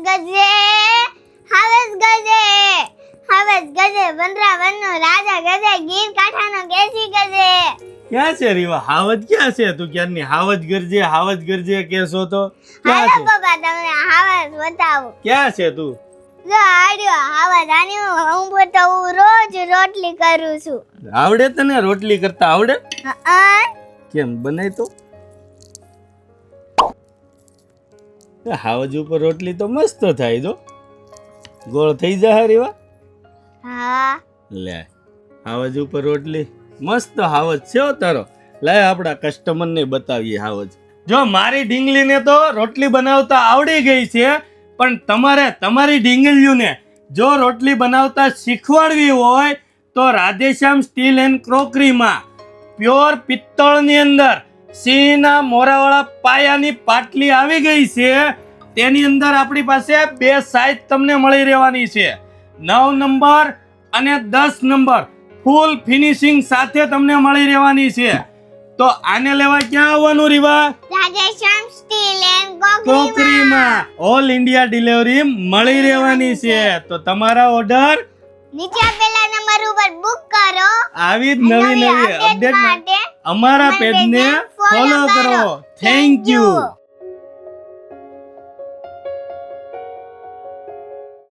ગજે હાવસ ગજે વનરા વનનો રાજા ગજે ગીર કાંઠાનો કેસી ગજે. ક્યાં છે રીવા? હાવજ ક્યાં છે? તું ક્યારની હાવજ ગરજે કેસો તો ક્યાં હાલો છે? બાબા તમને હાવસ બતાવું. ક્યાં છે તું? જો આડ્યો હાવસ આની હું બતાવું રોજ રોટલી કરું છું. આવડે તને રોટલી કરતા આવડે? હા કેમ બનાય તો? હાવજ ઉપર રોટલી તો મસ્ત થાય જો. ગોળ થઈ જાય રીવા. હા લે હાવજ ઉપર રોટલી મસ્ત હાવજ છે હો તારો. લાય આપણા કસ્ટમરને બતાવીએ હાવજ. જો મારી ઢીંગલીને તો રોટલી બનાવતા આવડી ગઈ છે, પણ તમારે તમારી ઢીંગલીઓને જો રોટલી બનાવતા શીખવાડવી હોય તો રાધેશ્યામ સ્ટીલ એન્ડ ક્રોકરીમાં પ્યોર પિત્તળની અંદર સિંહના મોરાવાળા પાયાની પાટલી આવી ગઈ છે. તેની અંદર આપણી પાસે 2 સાઈઝ તમને મળી રહેવાની છે, 9 નંબર અને 10 નંબર ફૂલ ફિનિશિંગ સાથે તમને મળી રહેવાની છે. તો આને લેવા ક્યાં આવવાનું રીવા? રાધેશ્યામ સ્ટીલ એન્ડ ક્રોકરીમાં ક્રોકરીમાં ઓલ ઇન્ડિયા ડિલિવરી મળી રહેવાની છે. તો તમારા ઓર્ડર નીચે આપેલા નંબર ઉપર બુક કરો. આવી જ નવી અપડેટ માટે અમારા પેજને ફોલો કરો. Thank you.